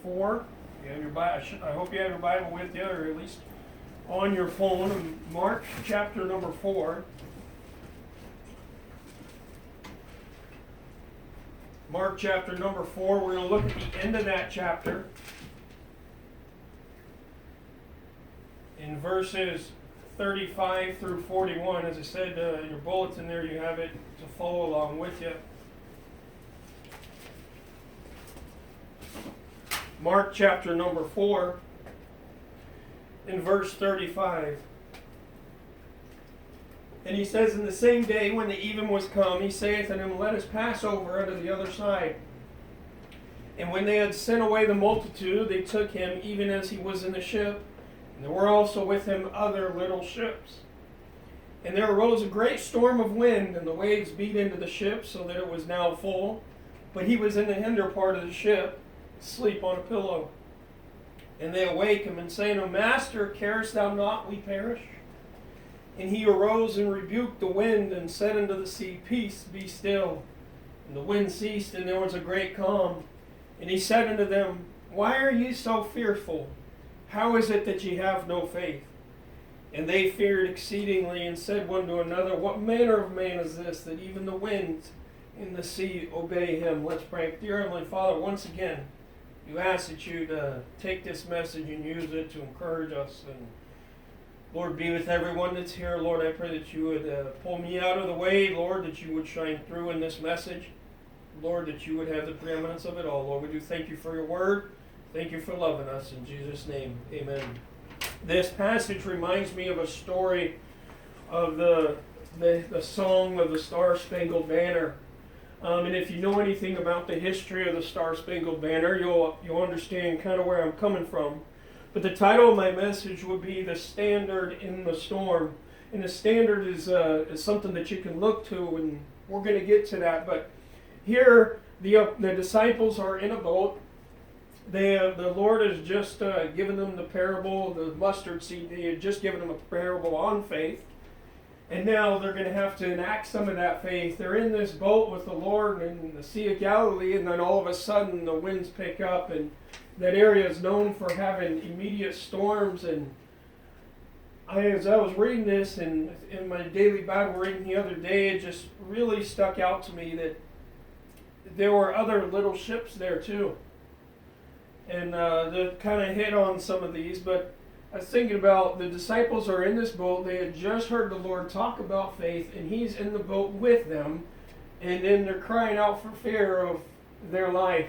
4. You have your Bible, I hope you have your Bible with you, or at least on your phone. Mark chapter number 4. Mark chapter number 4. We're going to look at the end of that chapter. In verses 35 through 41. As I said, in your bulletin there, you have it to follow along with you. Mark chapter number 4, in verse 35. And he says, "In the same day when the even was come, he saith unto them, Let us pass over unto the other side. And when they had sent away the multitude, they took him even as he was in the ship. And there were also with him other little ships. And there arose a great storm of wind, and the waves beat into the ship, so that it was now full. But he was in the hinder part of the ship, asleep on a pillow. And they awake him, and say unto him, Master, carest thou not we perish? And he arose and rebuked the wind, and said unto the sea, Peace, be still. And the wind ceased, and there was a great calm. And he said unto them, Why are ye so fearful? How is it that ye have no faith? And they feared exceedingly, and said one to another, What manner of man is this, that even the winds and the sea obey him? Let's pray. Dear Heavenly Father, once again, you ask that you'd take this message and use it to encourage us. And Lord, be with everyone that's here. Lord, I pray that you would pull me out of the way. Lord, that you would shine through in this message. Lord, that you would have the preeminence of it all. Lord, we do thank you for your word. Thank you for loving us. In Jesus' name, amen. This passage reminds me of a story of the song of the Star-Spangled Banner. And if you know anything about the history of the Star-Spangled Banner, you'll understand kind of where I'm coming from. But the title of my message would be The Standard in the Storm. And the standard is something that you can look to, and we're going to get to that. But here, the disciples are in a boat. The Lord has just given them the parable, the mustard seed. He had just given them a parable on faith. And now they're going to have to enact some of that faith. They're in this boat with the Lord in the Sea of Galilee, and then all of a sudden the winds pick up, and that area is known for having immediate storms. And as I was reading this, and in my daily Bible reading the other day, it just really stuck out to me that there were other little ships there too. And that kind of hit on some of these, but I was thinking about the disciples are in this boat. They had just heard the Lord talk about faith, and he's in the boat with them, and then they're crying out for fear of their life.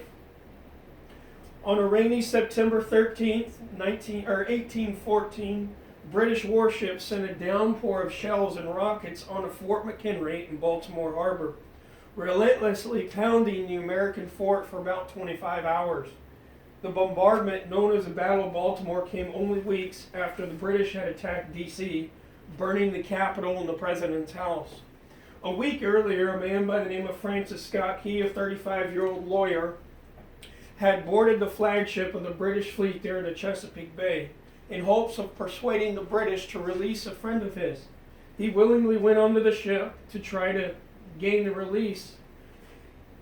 On a rainy September 13th, 1814, British warships sent a downpour of shells and rockets on a Fort McHenry in Baltimore Harbor, relentlessly pounding the American fort for about 25 hours. The bombardment, known as the Battle of Baltimore, came only weeks after the British had attacked D.C., burning the Capitol and the President's house. A week earlier, a man by the name of Francis Scott Key, a 35-year-old lawyer, had boarded the flagship of the British fleet there in the Chesapeake Bay in hopes of persuading the British to release a friend of his. He willingly went onto the ship to try to gain the release.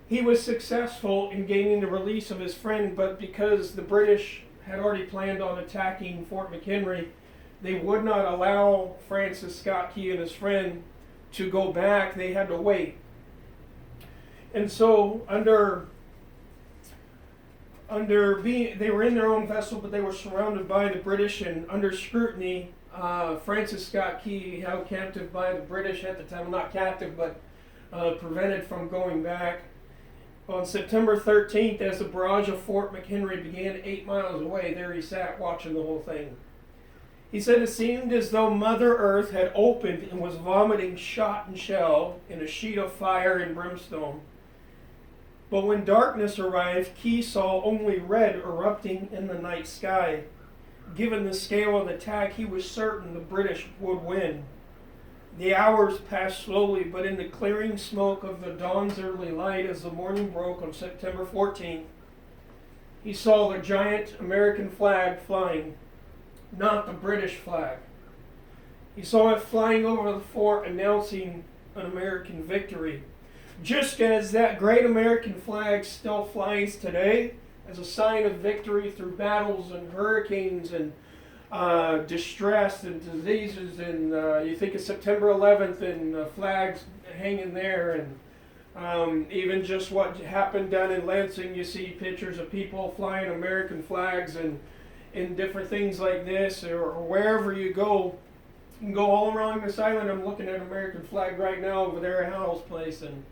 He was successful in gaining the release of his friend, but because the British had already planned on attacking Fort McHenry, they would not allow Francis Scott Key and his friend to go back. They had to wait. And so they were in their own vessel, but they were surrounded by the British, and under scrutiny, Francis Scott Key, held captive by the British at the time, not captive, but prevented from going back. On September 13th, as the barrage of Fort McHenry began 8 miles away, there he sat watching the whole thing. He said it seemed as though Mother Earth had opened and was vomiting shot and shell in a sheet of fire and brimstone. But when darkness arrived, Key saw only red erupting in the night sky. Given the scale of the attack, he was certain the British would win. The hours passed slowly, but in the clearing smoke of the dawn's early light, as the morning broke on September 14th, he saw the giant American flag flying, not the British flag. He saw it flying over the fort, announcing an American victory. Just as that great American flag still flies today, as a sign of victory through battles and hurricanes and distress and diseases. And you think of September 11th and flags hanging there, and even just what happened down in Lansing. You see pictures of people flying American flags and different things like this, or wherever you go. You can go all around this island. I'm looking at an American flag right now over there at Howell's place, and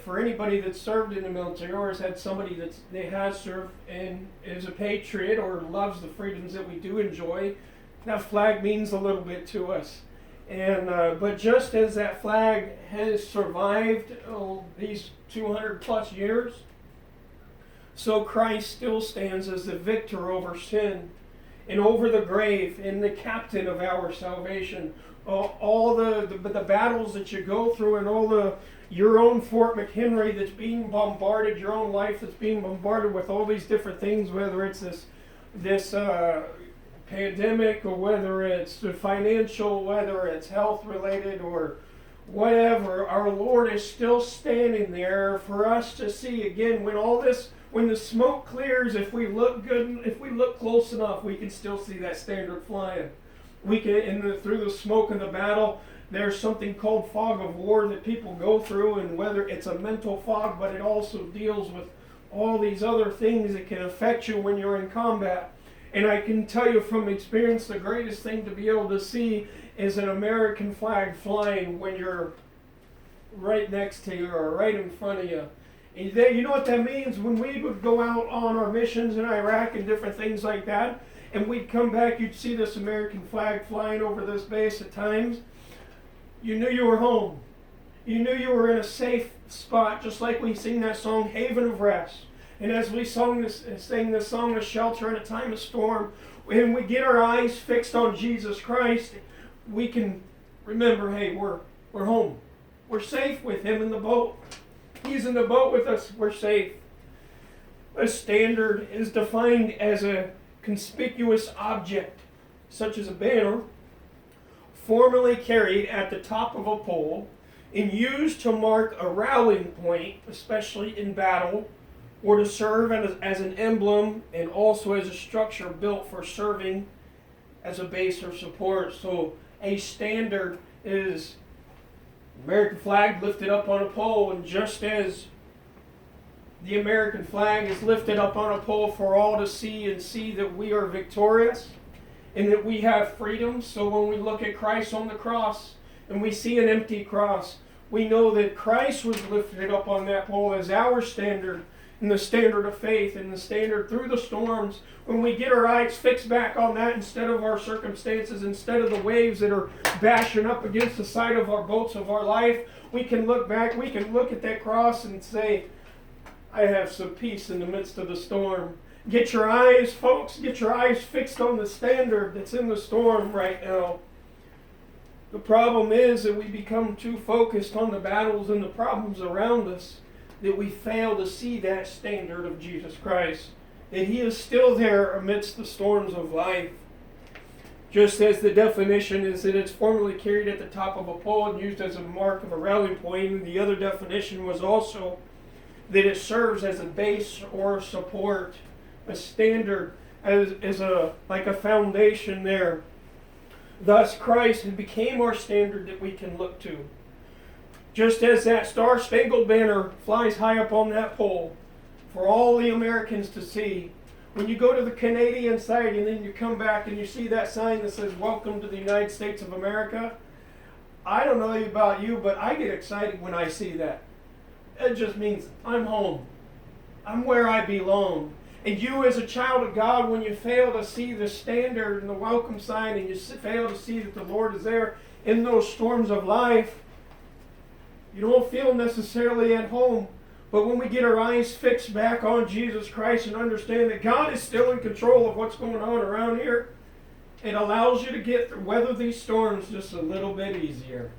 for anybody that's served in the military or has had somebody that they has served and is a patriot or loves the freedoms that we do enjoy, that flag means a little bit to us. And but just as that flag has survived these 200 plus years, so Christ still stands as the victor over sin and over the grave and the captain of our salvation. All the battles that you go through, and your own Fort McHenry that's being bombarded, your own life that's being bombarded with all these different things, whether it's this pandemic, or whether it's financial, whether it's health related, or whatever, our Lord is still standing there for us to see. Again, when the smoke clears, if we look good, if we look close enough, we can still see that standard flying. We can, through the smoke of the battle, there's something called fog of war that people go through, and whether it's a mental fog, but it also deals with all these other things that can affect you when you're in combat. And I can tell you from experience, the greatest thing to be able to see is an American flag flying when you're right next to you or right in front of you. And you know what that means? When we would go out on our missions in Iraq and different things like that, and we'd come back, you'd see this American flag flying over this base at times. You knew you were home. You knew you were in a safe spot, just like we sing that song, Haven of Rest. And as we sang this song of shelter in a time of storm, when we get our eyes fixed on Jesus Christ, we can remember, hey, we're home. We're safe with Him in the boat. He's in the boat with us. We're safe. A standard is defined as a conspicuous object, such as a banner, formerly carried at the top of a pole and used to mark a rallying point, especially in battle, or to serve as an emblem, and also as a structure built for serving as a base or support. So a standard is American flag lifted up on a pole, and just as the American flag is lifted up on a pole for all to see, and see that we are victorious and that we have freedom. So when we look at Christ on the cross and we see an empty cross, we know that Christ was lifted up on that pole as our standard, and the standard of faith, and the standard through the storms. When we get our eyes fixed back on that instead of our circumstances, instead of the waves that are bashing up against the side of our boats of our life, we can look back, we can look at that cross and say, I have some peace in the midst of the storm. Get your eyes, folks, get your eyes fixed on the standard that's in the storm right now. The problem is that we become too focused on the battles and the problems around us, that we fail to see that standard of Jesus Christ, that He is still there amidst the storms of life. Just as the definition is that it's formerly carried at the top of a pole and used as a mark of a rallying point, and the other definition was also that it serves as a base or support, a standard, as like a foundation there. Thus Christ became our standard that we can look to. Just as that Star-Spangled Banner flies high up on that pole for all the Americans to see, when you go to the Canadian side and then you come back and you see that sign that says, Welcome to the United States of America, I don't know about you, but I get excited when I see that. It just means I'm home. I'm where I belong. And you as a child of God, when you fail to see the standard and the welcome sign, and you fail to see that the Lord is there in those storms of life, you don't feel necessarily at home. But when we get our eyes fixed back on Jesus Christ and understand that God is still in control of what's going on around here, it allows you to weather these storms just a little bit easier.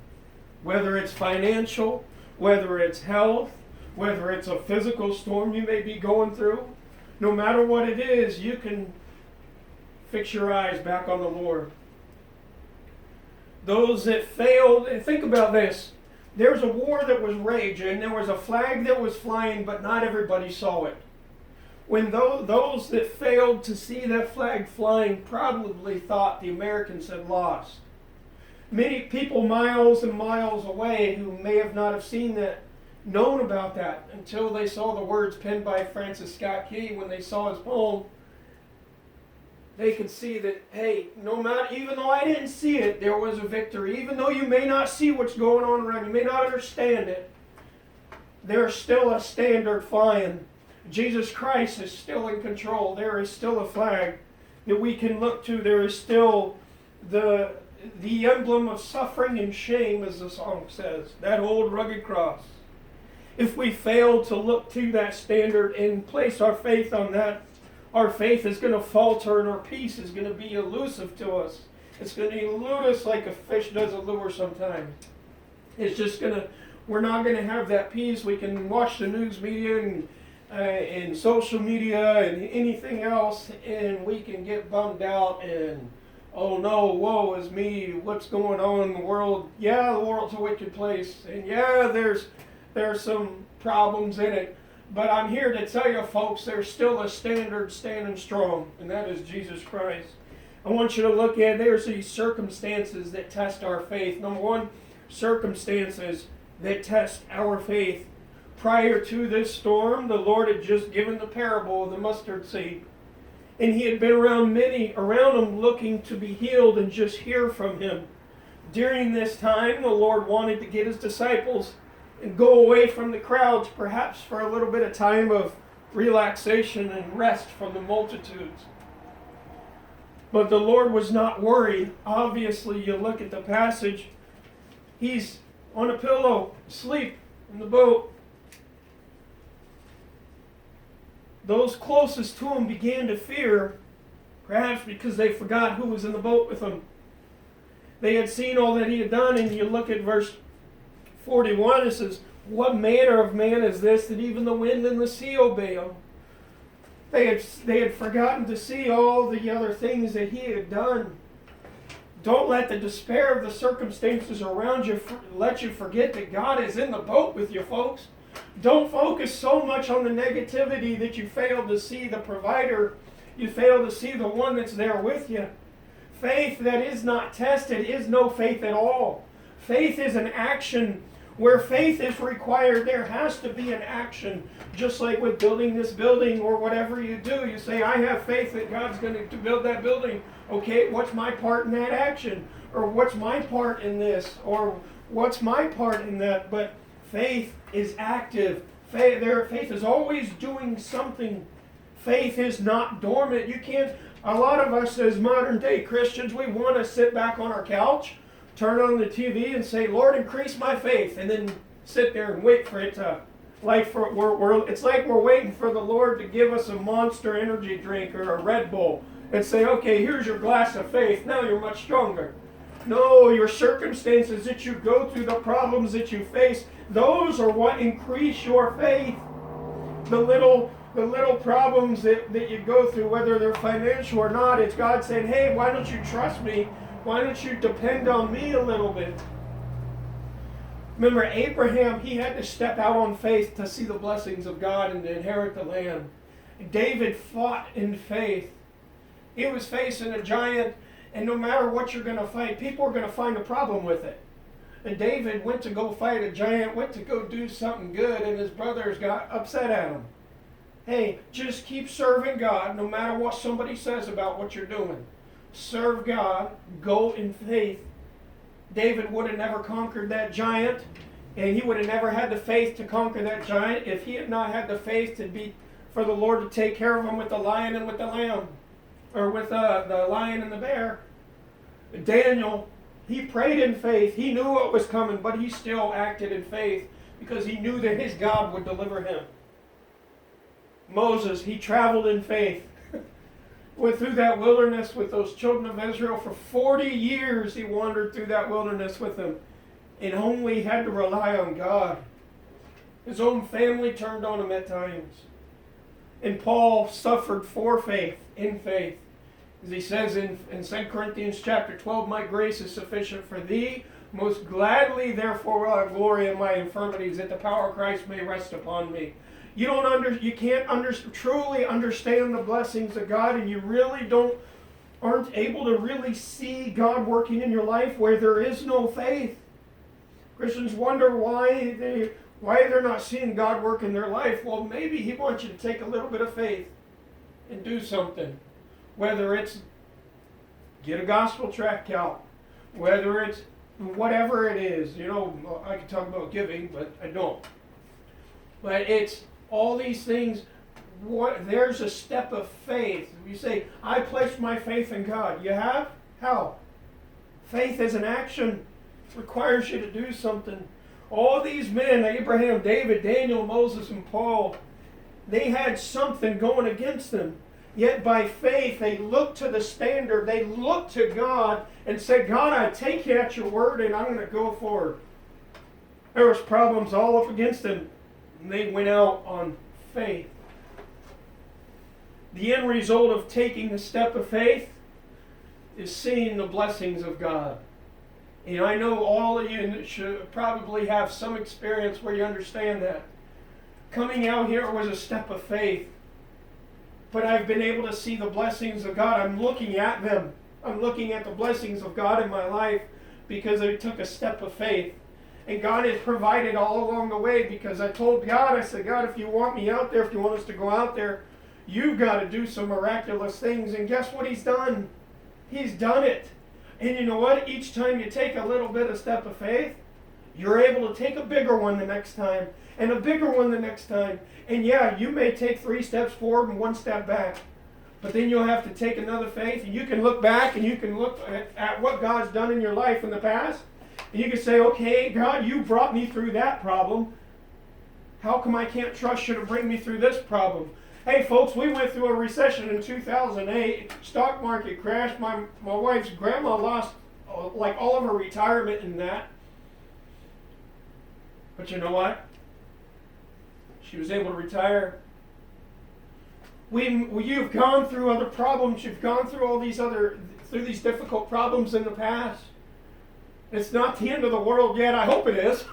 Whether it's financial, whether it's health, whether it's a physical storm you may be going through, no matter what it is, you can fix your eyes back on the Lord. Those that failed, and think about this, there's a war that was raging, there was a flag that was flying, but not everybody saw it. when those that failed to see that flag flying probably thought the Americans had lost. Many people miles and miles away who may have not have seen that, known about that until they saw the words penned by Francis Scott Key. When they saw his poem, they could see that, hey, no matter, even though I didn't see it, there was a victory. Even though you may not see what's going on around, you may not understand it, there's still a standard flying. Jesus Christ is still in control. There is still a flag that we can look to. There is still the emblem of suffering and shame, as the song says, that old rugged cross. If we fail to look to that standard and place our faith on that, our faith is going to falter and our peace is going to be elusive to us. It's going to elude us like a fish does a lure sometimes. It's just going to, we're not going to have that peace. We can watch the news media and social media and anything else, and we can get bummed out and, oh no, woe is me, what's going on in the world? Yeah, the world's a wicked place, and yeah, there's some problems in it, but I'm here to tell you folks, there's still a standard standing strong, and that is Jesus Christ. I want you to look at, there's these circumstances that test our faith. Number one, circumstances that test our faith. Prior to this storm, the Lord had just given the parable of the mustard seed. And he had been around many around him looking to be healed and just hear from him. During this time, the Lord wanted to get his disciples and go away from the crowds, perhaps for a little bit of time of relaxation and rest from the multitudes. But the Lord was not worried. Obviously, you look at the passage, he's on a pillow, asleep in the boat. Those closest to him began to fear, perhaps because they forgot who was in the boat with him. They had seen all that he had done, and you look at verse 41, it says, what manner of man is this that even the wind and the sea obey him? They had forgotten to see all the other things that he had done. Don't let the despair of the circumstances around you let you forget that God is in the boat with you, folks. Don't focus so much on the negativity that you fail to see the provider. You fail to see the one that's there with you. Faith that is not tested is no faith at all. Faith is an action. Where faith is required, there has to be an action. Just like with building this building or whatever you do. You say, I have faith that God's going to build that building. Okay, what's my part in that action? Or what's my part in this? Or what's my part in that? But faith is active. Faith is always doing something. Faith is not dormant. You can't, a lot of us as modern day Christians, we want to sit back on our couch, turn on the TV and say, Lord, increase my faith, and then sit there and wait for it to, it's like we're waiting for the Lord to give us a Monster energy drink or a Red Bull and say, okay, here's your glass of faith, now you're much stronger. No, your circumstances that you go through, the problems that you face, those are what increase your faith. The little problems that you go through, whether they're financial or not, it's God saying, hey, why don't you trust me? Why don't you depend on me a little bit? Remember, Abraham, he had to step out on faith to see the blessings of God and to inherit the land. David fought in faith. He was facing a giant, and no matter what you're going to fight, people are going to find a problem with it. And David went to go fight a giant, went to go do something good, and his brothers got upset at him. Hey, just keep serving God no matter what somebody says about what you're doing. Serve God, go in faith. David would have never conquered that giant, and he would have never had the faith to conquer that giant if he had not had the faith for the Lord to take care of him with the lion and with the lamb, or with the lion and the bear. Daniel, he prayed in faith. He knew what was coming, but he still acted in faith because he knew that his God would deliver him. Moses, he traveled in faith. Went through that wilderness with those children of Israel for 40 years. He wandered through that wilderness with them and only had to rely on God. His own family turned on him at times. And Paul suffered for faith, in faith. As he says in 2 Corinthians chapter 12, my grace is sufficient for thee. Most gladly, therefore, will I glory in my infirmities, that the power of Christ may rest upon me. You can't truly understand the blessings of God, and you really aren't able to really see God working in your life where there is no faith. Christians wonder why they're not seeing God work in their life. Well, maybe He wants you to take a little bit of faith and do something. Whether it's get a gospel tract out, whether it's whatever it is. I can talk about giving, but I don't. But it's all these things. There's a step of faith. You say, I place my faith in God. You have? How? Faith is an action. It requires you to do something. All these men, Abraham, David, Daniel, Moses, and Paul, they had something going against them. Yet by faith, they looked to the standard. They looked to God and said, God, I take you at your word, and I'm going to go forward. There was problems all up against them, and they went out on faith. The end result of taking the step of faith is seeing the blessings of God. And I know all of you should probably have some experience where you understand that. Coming out here was a step of faith. But I've been able to see the blessings of God. I'm looking at them. I'm looking at the blessings of God in my life because I took a step of faith. And God has provided all along the way, because I told God, I said, God, if you want me out there, if you want us to go out there, you've got to do some miraculous things. And guess what He's done? He's done it. And you know what? Each time you take a little bit of step of faith, you're able to take a bigger one the next time, and a bigger one the next time. And yeah, you may take 3 steps forward and 1 step back. But then you'll have to take another faith, and you can look back and you can look at what God's done in your life in the past. And you can say, okay, God, you brought me through that problem. How come I can't trust you to bring me through this problem? Hey, folks, we went through a recession in 2008. Stock market crashed. My wife's grandma lost like all of her retirement in that. But you know what? She was able to retire. You've gone through other problems. You've gone through through these difficult problems in the past. It's not the end of the world yet. I hope it is.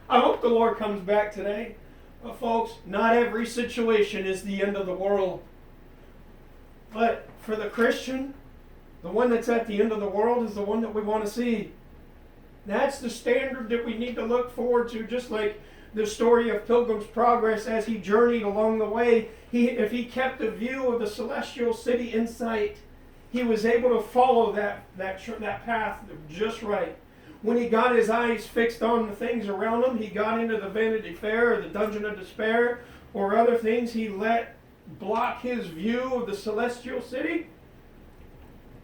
I hope the Lord comes back today. But folks, not every situation is the end of the world. But for the Christian, the one that's at the end of the world is the one that we want to see. That's the standard that we need to look forward to, just like the story of Pilgrim's Progress. As he journeyed along the way, if he kept a view of the celestial city in sight, he was able to follow that path just right. When he got his eyes fixed on the things around him, he got into the Vanity Fair or the Dungeon of Despair or other things he let block his view of the celestial city,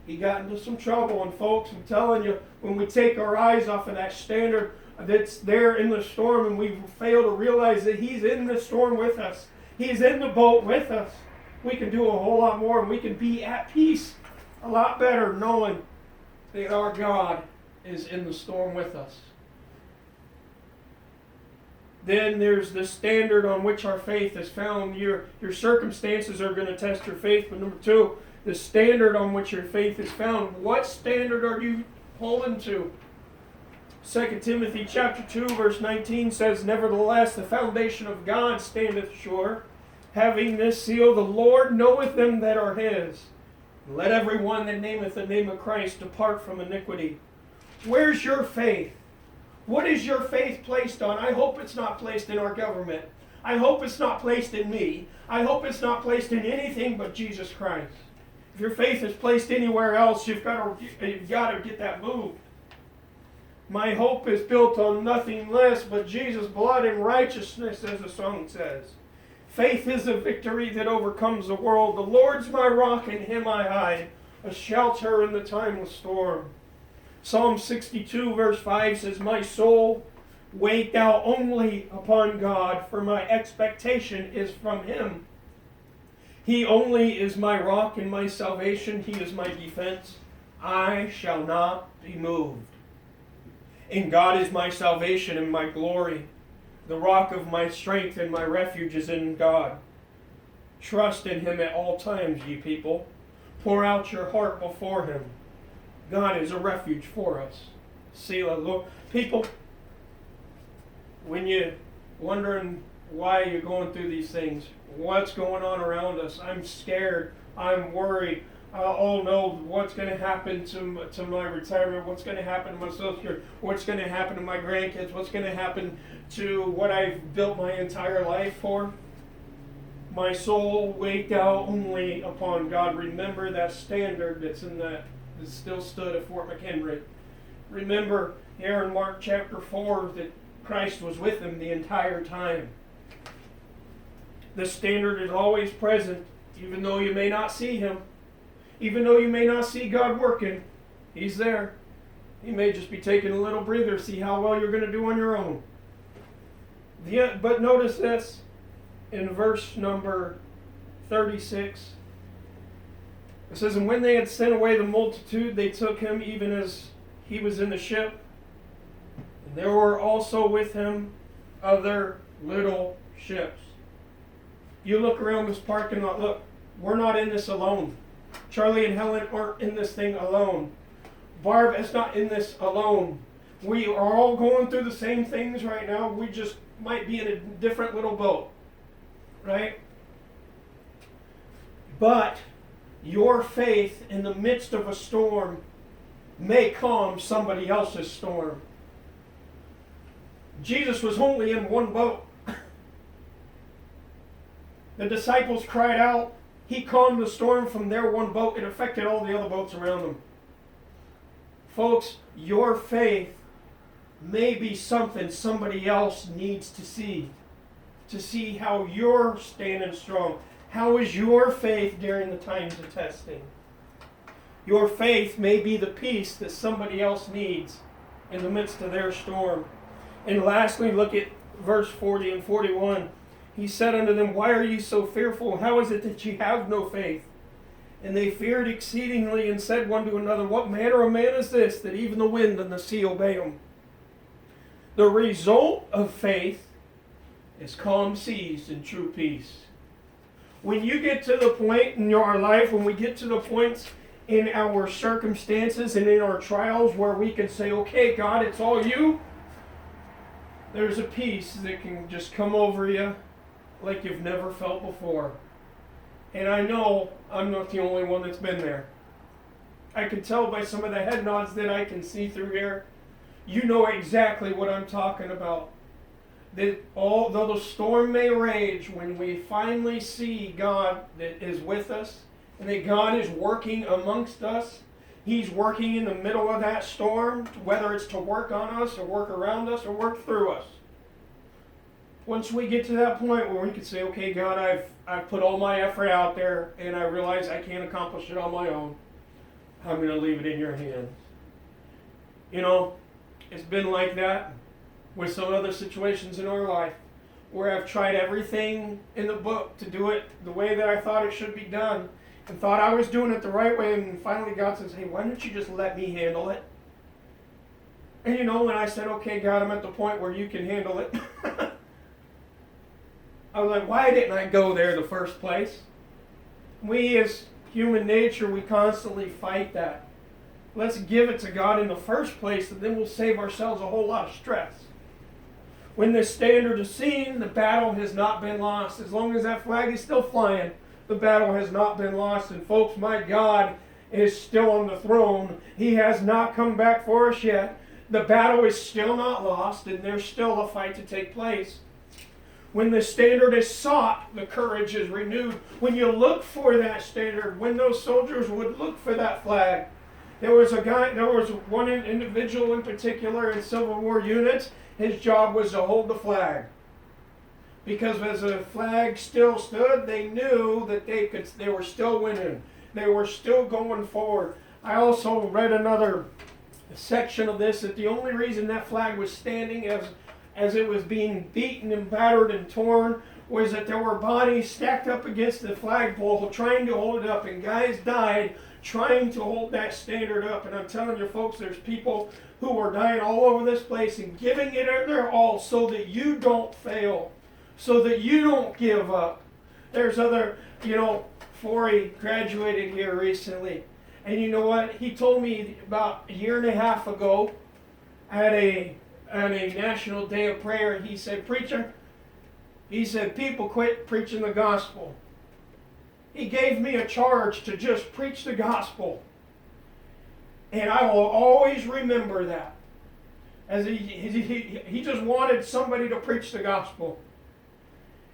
he got into some trouble. And folks, I'm telling you, when we take our eyes off of that standard that's there in the storm, and we fail to realize that He's in the storm with us, He's in the boat with us, we can do a whole lot more, and we can be at peace a lot better knowing that our God is in the storm with us. Then there's the standard on which our faith is found. Your circumstances are going to test your faith. But number 2, the standard on which your faith is found. What standard are you holding to? 2 Timothy chapter 2 verse 19 says, Nevertheless, the foundation of God standeth sure, having this seal, the Lord knoweth them that are His. Let every one that nameth the name of Christ depart from iniquity. Where's your faith? What is your faith placed on? I hope it's not placed in our government. I hope it's not placed in me. I hope it's not placed in anything but Jesus Christ. If your faith is placed anywhere else, you've got to get that moved. My hope is built on nothing less but Jesus' blood and righteousness, as the song says. Faith is a victory that overcomes the world. The Lord's my rock, in Him I hide, a shelter in the time of storm. Psalm 62 verse 5 says, My soul, wait thou only upon God, for my expectation is from Him. He only is my rock and my salvation. He is my defense. I shall not be moved. And God is my salvation and my glory. The rock of my strength and my refuge is in God. Trust in Him at all times, ye people. Pour out your heart before Him. God is a refuge for us. Selah, Lord. People, when you're wondering Why are you going through these things? What's going on around us? I'm scared. I'm worried. Oh no, what's going to happen to my retirement? What's going to happen to my social security? What's going to happen to my grandkids? What's going to happen to what I've built my entire life for? My soul, wait thou only upon God. Remember that standard that still stood at Fort McHenry. Remember here in Mark chapter 4 that Christ was with them the entire time. The standard is always present, even though you may not see Him. Even though you may not see God working, He's there. He may just be taking a little breather, see how well you're going to do on your own. But notice this in verse number 36. It says, and when they had sent away the multitude, they took him even as he was in the ship. And there were also with him other little ships. You look around this parking lot, look, we're not in this alone. Charlie and Helen aren't in this thing alone. Barb is not in this alone. We are all going through the same things right now. We just might be in a different little boat. Right? But your faith in the midst of a storm may calm somebody else's storm. Jesus was only in one boat. The disciples cried out. He calmed the storm from their one boat. It affected all the other boats around them. Folks, your faith may be something somebody else needs to see how you're standing strong. How is your faith during the times of testing? Your faith may be the peace that somebody else needs in the midst of their storm. And lastly, look at verse 40 and 41. He said unto them, why are ye so fearful? How is it that ye have no faith? And they feared exceedingly and said one to another, what manner of man is this, that even the wind and the sea obey him? The result of faith is calm seas and true peace. When you get to the point in your life, when we get to the points in our circumstances and in our trials where we can say, okay, God, it's all you, there's a peace that can just come over you like you've never felt before. And I know I'm not the only one that's been there. I can tell by some of the head nods that I can see through here. You know exactly what I'm talking about. That although the storm may rage, when we finally see God that is with us and that God is working amongst us, He's working in the middle of that storm, whether it's to work on us or work around us or work through us. Once we get to that point where we can say, okay, God, I've put all my effort out there and I realize I can't accomplish it on my own, I'm going to leave it in your hands. You know, it's been like that with some other situations in our life where I've tried everything in the book to do it the way that I thought it should be done and thought I was doing it the right way, and finally God says, hey, why don't you just let me handle it? And you know, when I said, okay, God, I'm at the point where you can handle it, I was like, why didn't I go there in the first place? We as human nature, we constantly fight that. Let's give it to God in the first place, and then we'll save ourselves a whole lot of stress. When the standard is seen, the battle has not been lost. As long as that flag is still flying, the battle has not been lost. And folks, my God is still on the throne. He has not come back for us yet. The battle is still not lost, and there's still a fight to take place. When the standard is sought, the courage is renewed. When you look for that standard, when those soldiers would look for that flag, there was one individual in particular in Civil War units. His job was to hold the flag. Because as the flag still stood, they knew that they were still winning. They were still going forward. I also read another section of this, that the only reason that flag was standing as it was being beaten and battered and torn was that there were bodies stacked up against the flagpole trying to hold it up, and guys died trying to hold that standard up. And I'm telling you folks, there's people who are dying all over this place and giving it their all so that you don't fail, so that you don't give up. There's other, Forey graduated here recently, and you know what? He told me about a year and a half ago at a National Day of Prayer, he said, preacher, He said, people quit preaching the gospel. He gave me a charge to just preach the gospel. And I will always remember that. As he just wanted somebody to preach the gospel.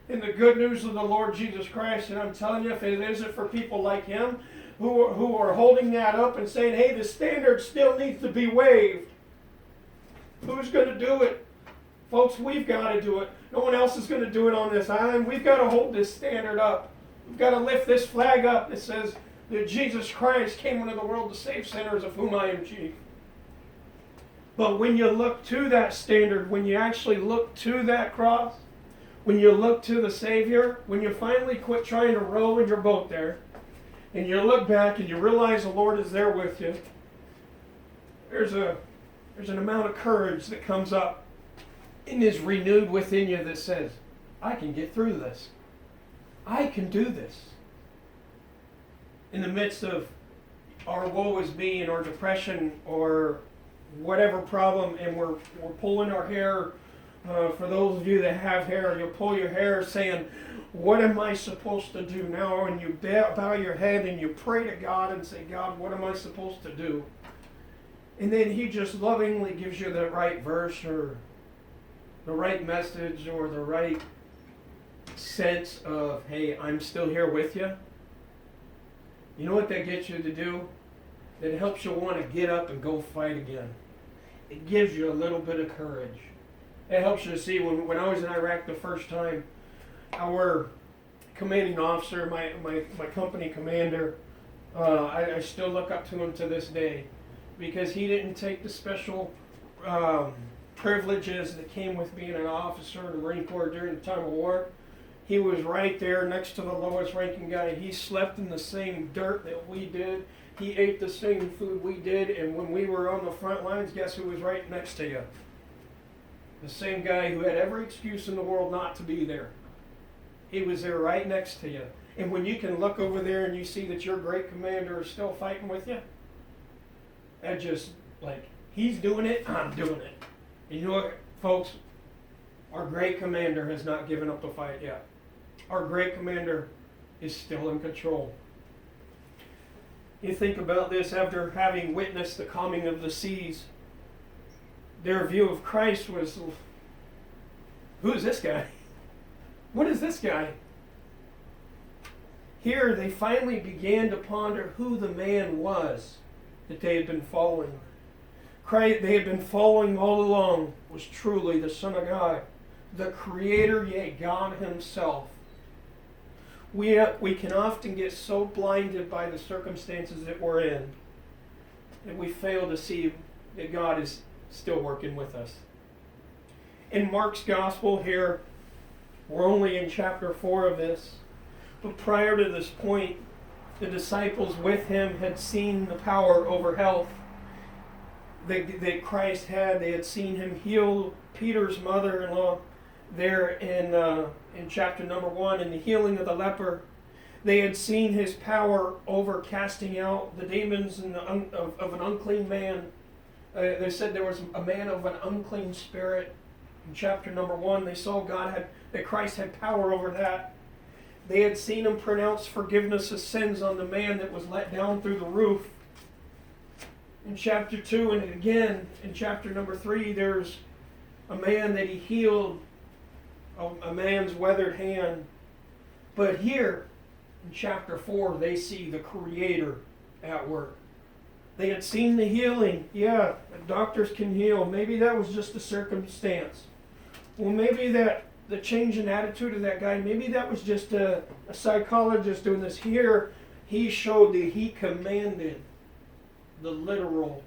And the good news of the Lord Jesus Christ. And I'm telling you, if it isn't for people like him who are holding that up and saying, hey, the standard still needs to be waived. Who's going to do it? Folks, we've got to do it. No one else is going to do it on this island. We've got to hold this standard up. We've got to lift this flag up that says that Jesus Christ came into the world to save sinners, of whom I am chief. But when you look to that standard, when you actually look to that cross, when you look to the Savior, when you finally quit trying to row in your boat there, and you look back and you realize the Lord is there with you, there's an amount of courage that comes up and is renewed within you that says, I can get through this. I can do this. In the midst of our woe is me and our depression or whatever problem, and we're pulling our hair, for those of you that have hair, you'll pull your hair saying, what am I supposed to do now? And you bow your head and you pray to God and say, God, what am I supposed to do? And then he just lovingly gives you the right verse or the right message or the right sense of, hey, I'm still here with you. You know what that gets you to do? That helps you want to get up and go fight again. It gives you a little bit of courage. It helps you to see, when I was in Iraq the first time, our commanding officer, my company commander, I still look up to him to this day, because he didn't take the special privileges that came with being an officer in the Marine Corps during the time of war. He was right there next to the lowest ranking guy. He slept in the same dirt that we did. He ate the same food we did. And when we were on the front lines, guess who was right next to you? The same guy who had every excuse in the world not to be there. He was there right next to you. And when you can look over there and you see that your great commander is still fighting with you, that just, like, he's doing it, I'm doing it. And you know what, folks? Our great commander has not given up the fight yet. Our great commander is still in control. You think about this, after having witnessed the calming of the seas, their view of Christ was, who is this guy? What is this guy? Here they finally began to ponder who the man was that they had been following. Christ they had been following all along was truly the Son of God, the Creator, yea, God Himself. We can often get so blinded by the circumstances that we're in that we fail to see that God is still working with us. In Mark's Gospel here, we're only in chapter 4 of this, but prior to this point, the disciples with him had seen the power over health that Christ had. They had seen him heal Peter's mother-in-law there in chapter number 1, in the healing of the leper. They had seen his power over casting out the demons of an unclean man. They said there was a man of an unclean spirit. In chapter number 1, they saw that Christ had power over that. They had seen him pronounce forgiveness of sins on the man that was let down through the roof. In chapter 2, and again in chapter number 3, there's a man that he healed, a man's weathered hand. But here, in chapter 4, they see the Creator at work. They had seen the healing. Yeah, doctors can heal. Maybe that was just a circumstance. Well, maybe that the change in attitude of that guy, maybe that was just a psychologist doing this. Here, he showed that he commanded the literal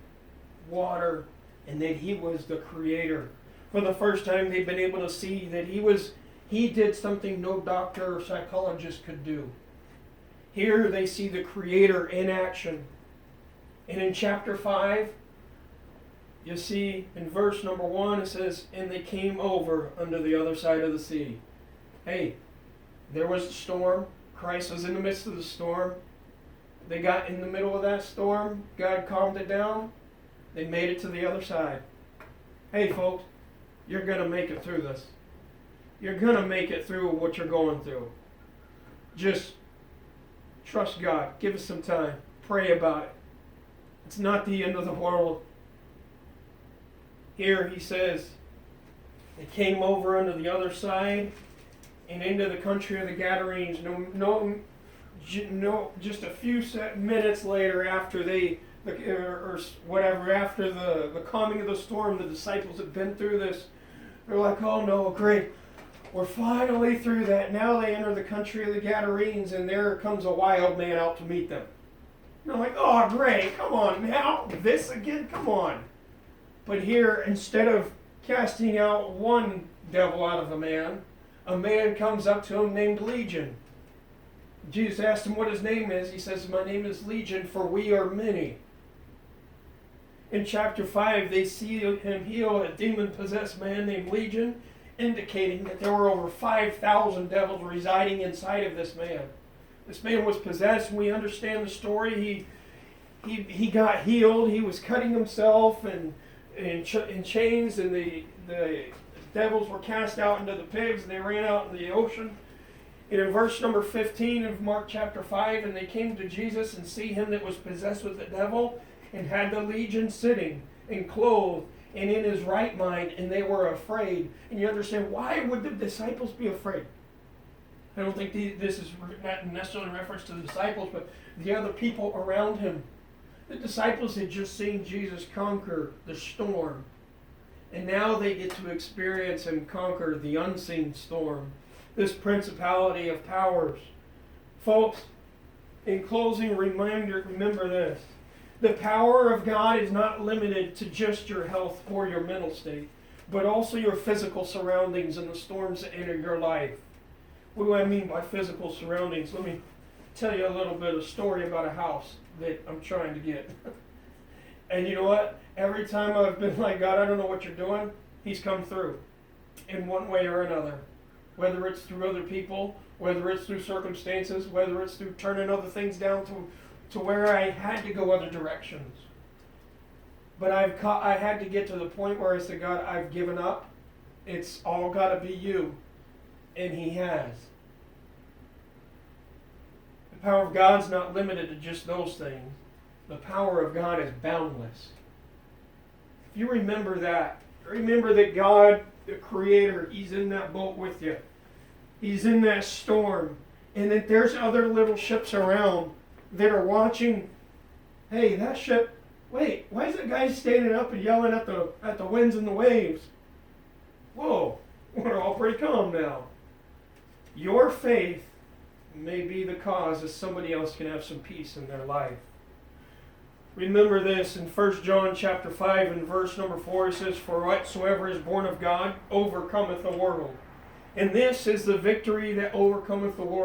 water and that he was the Creator. For the first time, they've been able to see that he did something no doctor or psychologist could do. Here they see the Creator in action. And in chapter 5, you see in verse number 1, it says, and they came over under the other side of the sea. Hey, there was a storm. Christ was in the midst of the storm. They got in the middle of that storm. God calmed it down. They made it to the other side. Hey, folks, you're going to make it through this. You're going to make it through what you're going through. Just trust God. Give us some time. Pray about it. It's not the end of the world. Here he says, they came over onto the other side and into the country of the Gadarenes. Just a few minutes later, after after the calming of the storm, the disciples had been through this. They're like, oh no, great. We're finally through that. Now they enter the country of the Gadarenes, and there comes a wild man out to meet them. And they're like, oh great, come on now, this again, come on. But here, instead of casting out one devil out of a man comes up to him named Legion. Jesus asked him what his name is. He says, my name is Legion, for we are many. In chapter 5, they see him heal a demon-possessed man named Legion, indicating that there were over 5,000 devils residing inside of this man. This man was possessed. We understand the story. He got healed. He was cutting himself in chains, and the devils were cast out into the pigs, and they ran out in the ocean. And in verse number 15 of Mark chapter 5, and they came to Jesus and see him that was possessed with the devil, and had the legion sitting and clothed and in his right mind, and they were afraid. And you understand, why would the disciples be afraid? I don't think this is not necessarily in reference to the disciples, but the other people around him. The disciples had just seen Jesus conquer the storm, and now they get to experience him conquer the unseen storm, this principality of powers. Folks, in closing, remember this. The power of God is not limited to just your health or your mental state, but also your physical surroundings and the storms that enter your life. What do I mean by physical surroundings? Let me tell you a little bit of story about a house that I'm trying to get. And you know what? Every time I've been like, God, I don't know what you're doing, he's come through in one way or another. Whether it's through other people, whether it's through circumstances, whether it's through turning other things down to where I had to go other directions. But I had to get to the point where I said, God, I've given up. It's all got to be you. And he has. The power of God's not limited to just those things. The power of God is boundless. If you remember that God, the Creator, he's in that boat with you. He's in that storm. And that there's other little ships around that are watching. Hey, that ship, wait, why is that guy standing up and yelling at the winds and the waves? Whoa, we're all pretty calm now. Your faith may be the cause that somebody else can have some peace in their life. Remember this in 1 John chapter 5 and verse number 4, it says, for whatsoever is born of God overcometh the world. And this is the victory that overcometh the world.